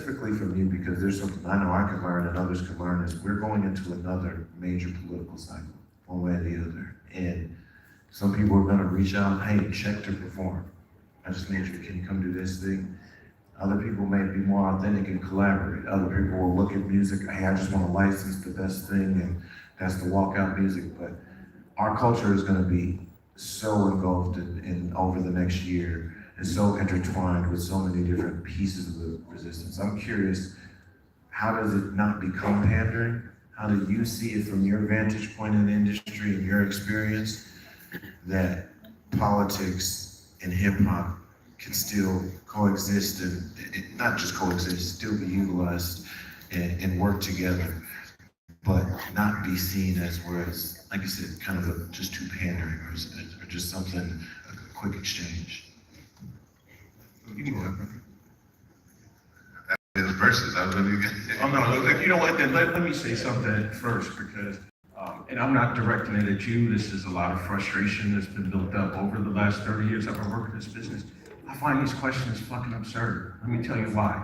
specifically from you, because there's something I know I can learn and others can learn, is we're going into another major political cycle, one way or the other. And some people are gonna reach out, hey, check to perform. I just need you, can you come do this thing? Other people may be more authentic and collaborate. Other people will look at music, hey, I just want to license the best thing, and that's the walkout music. But our culture is going to be so engulfed in over the next year, and so intertwined with so many different pieces of the resistance. I'm curious, how does it not become pandering? How do you see it from your vantage point in the industry and your experience, that politics and hip hop can still coexist, and not just coexist, still be utilized and work together, but not be seen as, whereas, like you said, kind of just too pandering, or just something, a quick exchange? You can go ahead. The verses, I really get. Oh no, you know what? Then let me say something first, because, and I'm not directing it at you. This is a lot of frustration that's been built up over the last 30 years I've been working this business. I find these questions fucking absurd. Let me tell you why.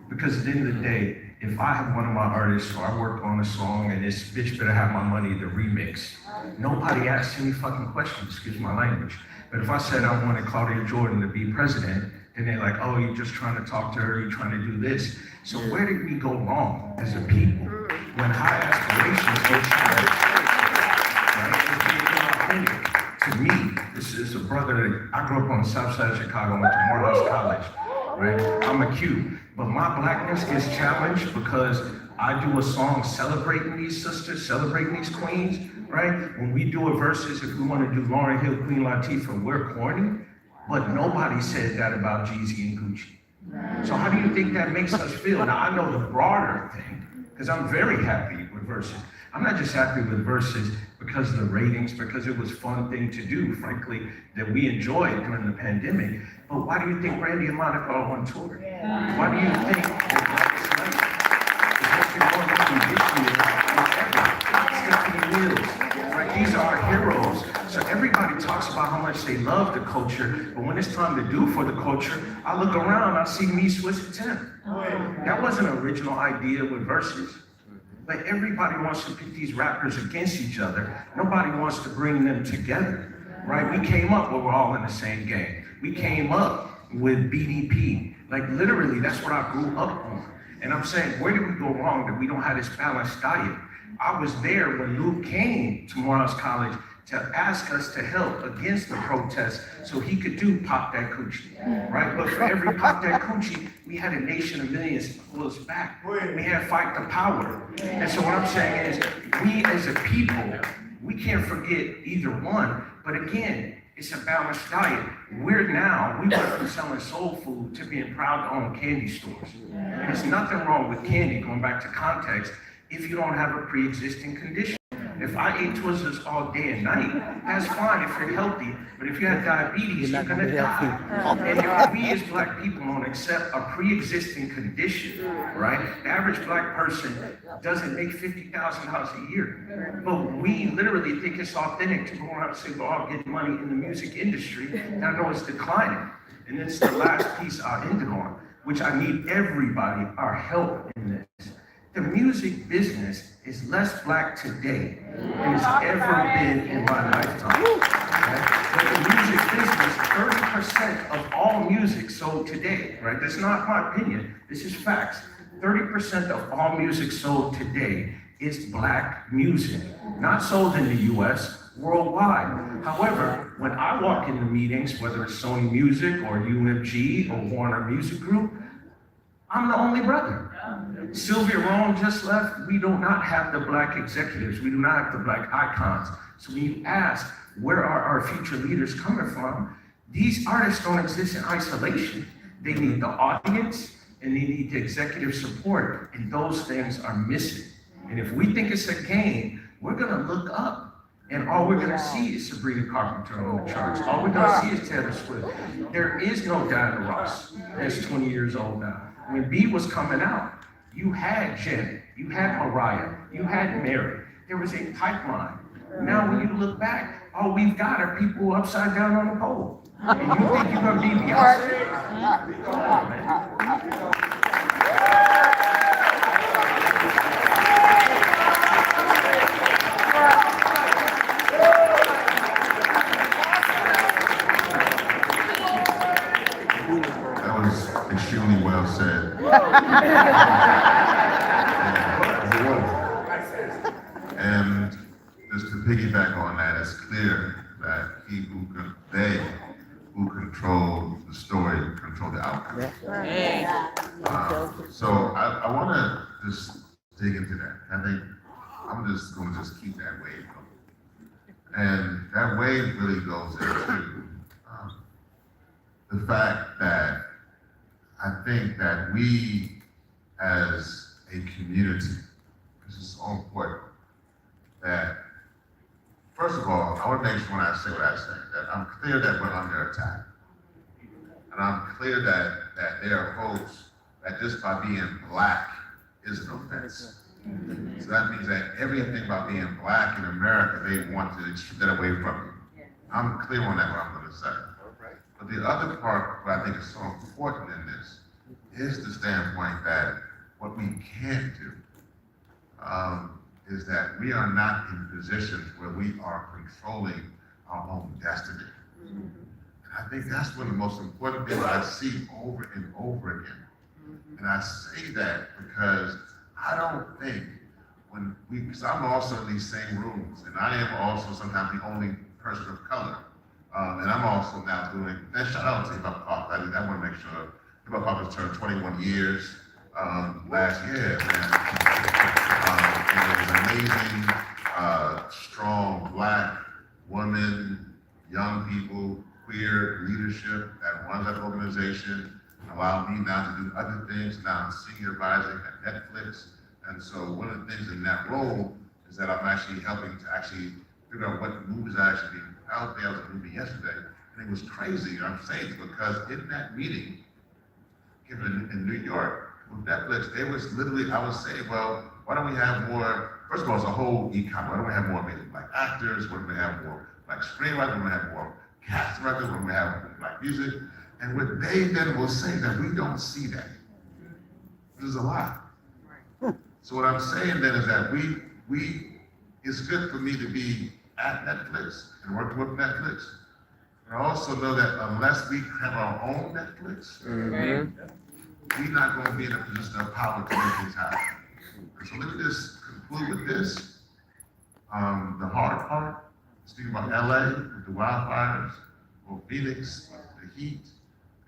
Because at the end of the day, if I have one of my artists, or I work on a song and this bitch better have my money to remix, nobody asks any fucking questions, excuse my language. But if I said I wanted Claudia Jordan to be president, then they're like, oh, you're just trying to talk to her, you're trying to do this. So where did we go wrong as a people when high aspirations go challenged? Right? To me, this is a brother that I grew up on the south side of Chicago, went to Morehouse College, right? I'm a Q, but my blackness gets challenged because I do a song celebrating these sisters, celebrating these queens, right? When we do a versus, if we want to do Lauryn Hill, Queen Latifah, we're corny, but nobody said that about Jeezy and Gucci. So how do you think that makes us feel? Now, I know the broader thing, because I'm very happy with verses. I'm not just happy with verses because of the ratings, because it was a fun thing to do, frankly, that we enjoyed during the pandemic. But why do you think Randy and Monica are on tour? Why do you think Stephanie Mills, right? These are our heroes. So everybody talks about how much they love the culture, but when it's time to do for the culture, I look around, I see me, Swiss and Tim. That wasn't an original idea with verses. But everybody wants to pit these rappers against each other. Nobody wants to bring them together, right? We came up where we're all in the same game. We came up with BDP. Like literally, that's what I grew up on. And I'm saying, where did we go wrong that we don't have this balanced diet? I was there when Luke came to Morehouse College to ask us to help against the protest so he could do Pop That Coochie, right? But for every Pop That Coochie, we had a nation of millions to pull us back. We had Fight the Power. And so what I'm saying is, we as a people, we can't forget either one, but again, it's a balanced diet. We went from selling soul food to being proud to own candy stores. And there's nothing wrong with candy, going back to context, if you don't have a pre-existing condition. If I ate Twizzlers all day and night, that's fine if you're healthy. But if you have diabetes, you're gonna die. And if we as black people don't accept a pre-existing condition, right? The average black person doesn't make $50,000 a year. But we literally think it's authentic to go around and say, well, I'll get money in the music industry. And I know it's declining. And then it's the last piece I'll end it on, which I need everybody, our help in this. The music business is less black today than it's ever been in my lifetime. Right? But the music business, 30% of all music sold today, right? That's not my opinion, this is facts. 30% of all music sold today is black music, not sold in the US, worldwide. However, when I walk into meetings, whether it's Sony Music or UMG or Warner Music Group, I'm the only brother. Sylvia Rome just left. We do not have the black executives. We do not have the black icons. So when you ask, where are our future leaders coming from? These artists don't exist in isolation. They need the audience and they need the executive support. And those things are missing. And if we think it's a game, we're gonna look up. And all we're gonna see is Sabrina Carpenter on the charts. All we're gonna see is Taylor Swift. There is no Diana Ross that's 20 years old now. When B was coming out, you had Janet, you had Mariah, you had Mary. There was a pipeline. Now when you look back, all we've got are people upside down on the pole. And you think you're gonna be Beyonce? Come on, man. said. And just to piggyback on that, it's clear that they who control the story control the outcome. So I want to just dig into that. I think I'm just going to just keep that wave going. And that wave really goes into the fact that I think that we as a community, this is so important, that first of all, I want to make sure when I say what I say, that I'm clear that we're under attack. And I'm clear that there are folks that just by being black is an offense. So that means that everything about being black in America, they want to strip that away from you. I'm clear on that, what I'm going to say. But the other part, what I think is so important in this, is the standpoint that what we can't do is that we are not in positions where we are controlling our own destiny. And I think that's one of the most important things I see over and over again. And I say that because I don't think because I'm also in these same rooms, and I am also sometimes the only person of color. And I'm also now doing, and shout out to Hip Hop Pop. I want to make sure Hip Hop Pop has turned 21 years last year. And it was amazing, strong black women, young people, queer leadership that runs that organization, allowed me now to do other things. Now I'm senior advisor at Netflix. And so one of the things in that role is that I'm actually helping to actually figure out what movies are actually being out there. I was at a movie yesterday, and it was crazy. I'm saying it because in that meeting, in New York with Netflix, they was literally, I was saying, well, why don't we have more, first of all, it's a whole e-commerce. Why don't we have more amazing black actors? Why don't we have more black screenwriters? Why don't we have more cast directors? Why don't we have more black music? And what they then will say that we don't see that. There's a lot. So what I'm saying then is that it's good for me to be at Netflix and working with Netflix. And I also know that unless we have our own Netflix, we're not going to be in a position of power to make things happen. And so let me just conclude with this. The hard part, speaking about LA with the wildfires, or Phoenix, the heat,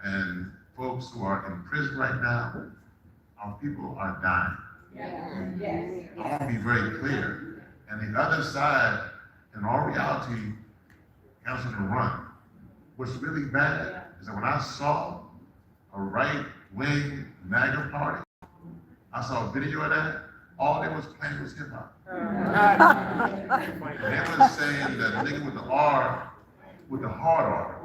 and folks who are in prison right now, our people are dying. I want to be very clear. And the other side, in all reality, Councilman to run. What's really bad is that when I saw a right-wing MAGA party, I saw a video of that, all they was playing was hip-hop. And they was saying that nigga with the R, with the hard R,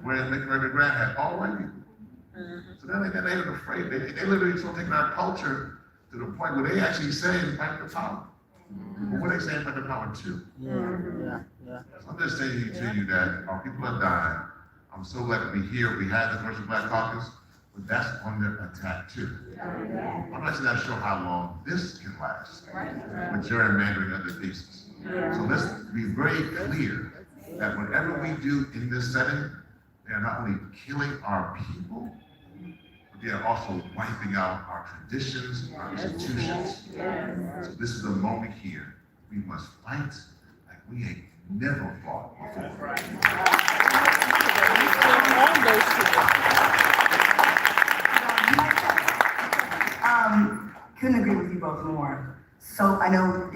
where McGregor Grant had all white people. So then they were afraid. They literally sort of taking our culture to the point where they actually saying fight the power. But what are they saying fight the power to? So I'm just saying to you that our people are dying. I'm so glad to be here. We had the First Black Caucus, but that's under attack too. I'm actually not sure how long this can last with gerrymandering other pieces. So let's be very clear that whatever we do in this setting, they are not only killing our people, but they are also wiping out our traditions, our institutions. So this is a moment here. We must fight like we ain't never fought before. Couldn't agree with you both more. So I know